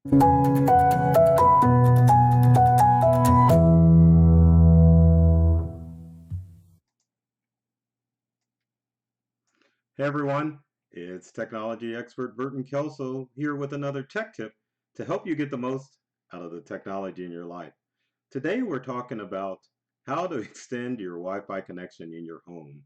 Hey everyone, it's technology expert Burton Kelso here with another tech tip to help you get the most out of the technology in your life. Today we're talking about how to extend your Wi-Fi connection in your home.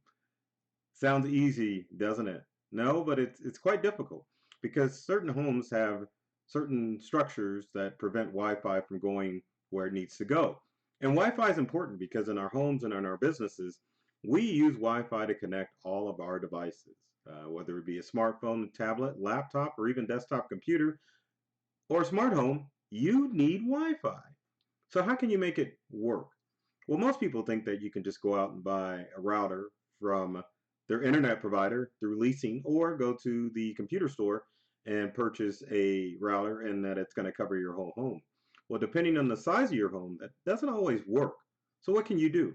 Sounds easy, doesn't it? No, but it's quite difficult because certain homes have certain structures that prevent Wi-Fi from going where it needs to go. And Wi-Fi is important because in our homes and in our businesses, we use Wi-Fi to connect all of our devices, whether it be a smartphone, tablet, laptop, or even desktop computer or smart home, you need Wi-Fi. So how can you make it work? Well, most people think that you can just go out and buy a router from their internet provider through leasing or go to the computer store and purchase a router and that it's going to cover your whole home. Well, depending on the size of your home, that doesn't always work. So what can you do?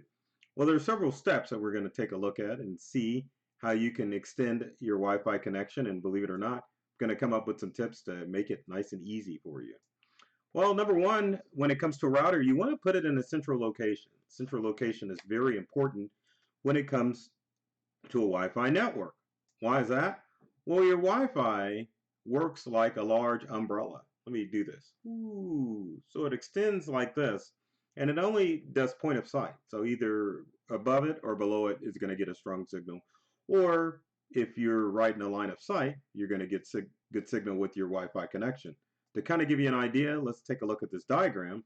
Well, there are several steps that we're going to take a look at and see how you can extend your Wi-Fi connection. And believe it or not, I'm going to come up with some tips to make it nice and easy for you. Well, number one, when it comes to a router, you want to put it in a central location. Central location is very important when it comes to a Wi-Fi network. Why is that? Well, your Wi-Fi works like a large umbrella. Let me do this. Ooh, so it extends like this, and it only does point of sight. So either above it or below it is going to get a strong signal. Or if you're right in a line of sight, you're going to get good signal with your Wi-Fi connection. To kind of give you an idea, let's take a look at this diagram.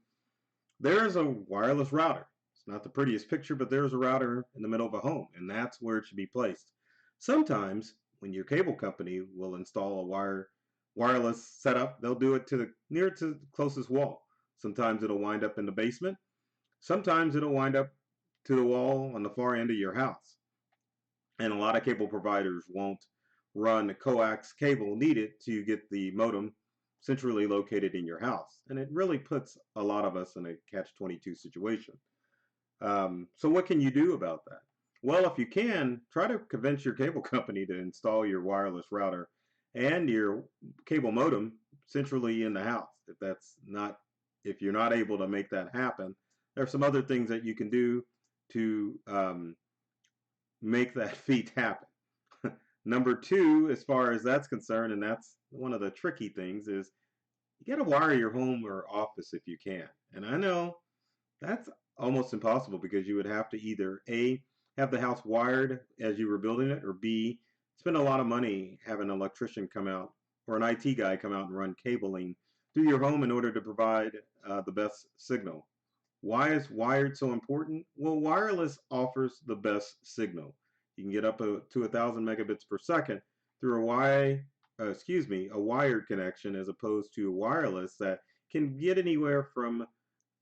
There's a wireless router. It's not the prettiest picture, but there's a router in the middle of a home, and that's where it should be placed. Sometimes, when your cable company will install a wireless setup, they'll do it to the near to the closest wall. Sometimes it'll wind up in the basement. Sometimes it'll wind up to the wall on the far end of your house. And a lot of cable providers won't run the coax cable needed to get the modem centrally located in your house. And it really puts a lot of us in a catch-22 situation. So what can you do about that? Well, if you can, try to convince your cable company to install your wireless router and your cable modem centrally in the house. If you're not able to make that happen, there are some other things that you can do to make that feat happen. Number two, as far as that's concerned, and that's one of the tricky things, is you got to wire your home or office if you can. And I know that's almost impossible because you would have to either A, have the house wired as you were building it, or B, spend a lot of money having an electrician come out or an IT guy come out and run cabling through your home in order to provide the best signal. Why is wired so important? Well, wireless offers the best signal. You can get up to 1,000 megabits per second through a wired connection as opposed to wireless that can get anywhere from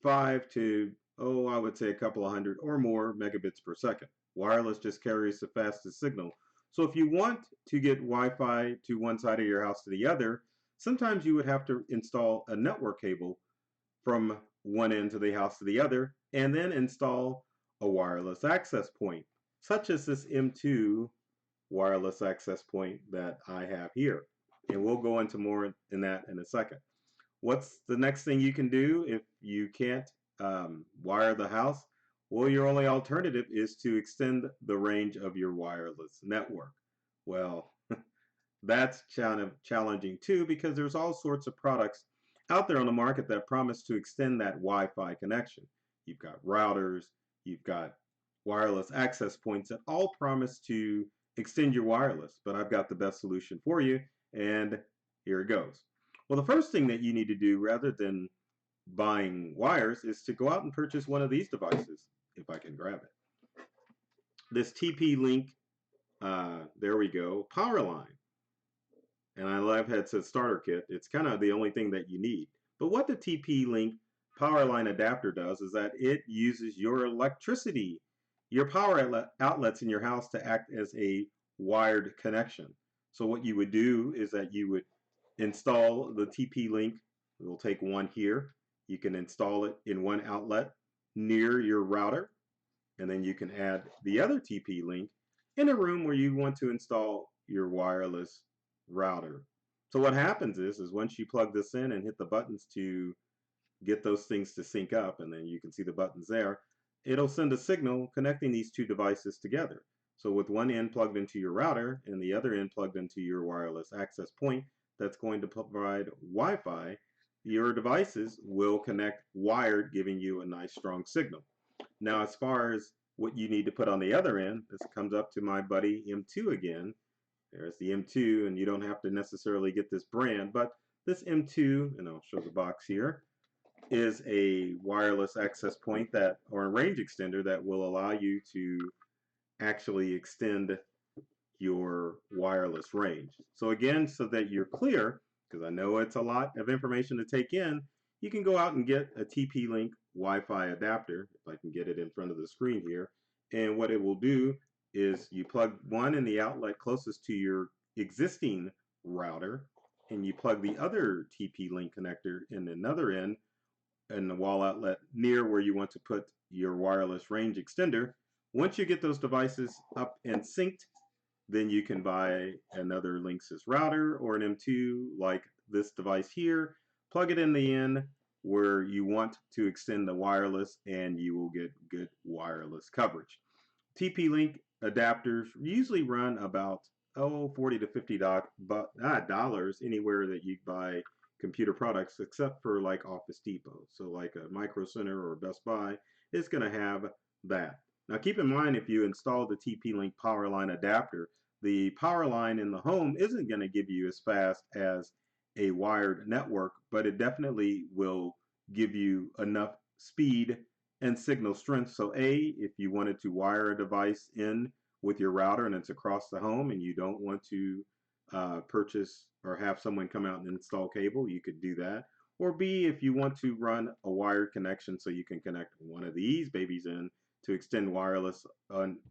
5 to, I would say a couple of hundred or more megabits per second. Wireless just carries the fastest signal. So if you want to get Wi-Fi to one side of your house to the other, sometimes you would have to install a network cable from one end to the house to the other, and then install a wireless access point, such as this M2 wireless access point that I have here. And we'll go into more in that in a second. What's the next thing you can do if you can't wire the house? Well, your only alternative is to extend the range of your wireless network. Well, that's kind of challenging too because there's all sorts of products out there on the market that promise to extend that Wi-Fi connection. You've got routers, you've got wireless access points that all promise to extend your wireless, but I've got the best solution for you, and here it goes. Well, the first thing that you need to do rather than buying wires is to go out and purchase one of these devices, if I can grab it. This TP-Link, there we go, Powerline. And I love how it says starter kit. It's kind of the only thing that you need. But what the TP-Link Powerline adapter does is that it uses your electricity, your power outlets in your house to act as a wired connection. So what you would do is that you would install the TP-Link. We'll take one here. You can install it in one outlet near your router, and then you can add the other TP-Link in a room where you want to install your wireless router. So what happens is once you plug this in and hit the buttons to get those things to sync up, and then you can see the buttons there, it'll send a signal connecting these two devices together. So with one end plugged into your router and the other end plugged into your wireless access point that's going to provide Wi-Fi, your devices will connect wired, giving you a nice strong signal. Now, as far as what you need to put on the other end, this comes up to my buddy M2 again. There's the M2, and you don't have to necessarily get this brand, but this M2, and I'll show the box here, is a wireless access point that, or a range extender that will allow you to actually extend your wireless range. So again, so that you're clear, because I know it's a lot of information to take in, you can go out and get a TP-Link Wi-Fi adapter, if I can get it in front of the screen here. And what it will do is you plug one in the outlet closest to your existing router, and you plug the other TP-Link connector in another end and the wall outlet near where you want to put your wireless range extender. Once you get those devices up and synced, then you can buy another Linksys router or an M2 like this device here, plug it in the end where you want to extend the wireless, and you will get good wireless coverage. TP-Link adapters usually run about $40 to $50 anywhere that you buy computer products, except for like Office Depot. So like a Micro Center or Best Buy is going to have that. Now keep in mind, if you install the TP-Link Powerline adapter, the power line in the home isn't going to give you as fast as a wired network, but it definitely will give you enough speed and signal strength. So if you wanted to wire a device in with your router and it's across the home and you don't want to purchase or have someone come out and install cable, you could do that. Or B, if you want to run a wired connection so you can connect one of these babies in to extend wireless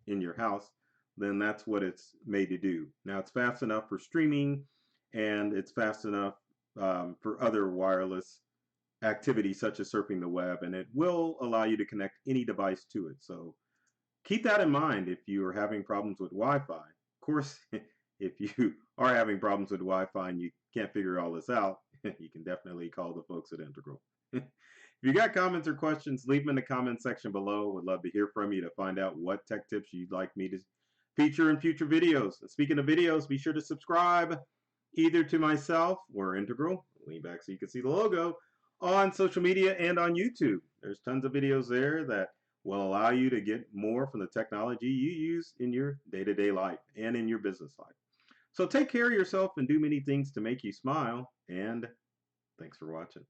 in your house, then that's what it's made to do. Now it's fast enough for streaming, and it's fast enough for other wireless activities such as surfing the web, and it will allow you to connect any device to it. So keep that in mind if you are having problems with Wi-Fi. Of course, if you are having problems with Wi-Fi and you can't figure all this out, you can definitely call the folks at Integral. If you got comments or questions, leave them in the comment section below. Would love to hear from you to find out what tech tips you'd like me to feature in future videos. And speaking of videos, be sure to subscribe either to myself or Integral, lean back so you can see the logo, on social media and on YouTube. There's tons of videos there that will allow you to get more from the technology you use in your day-to-day life and in your business life. So take care of yourself and do many things to make you smile, and thanks for watching.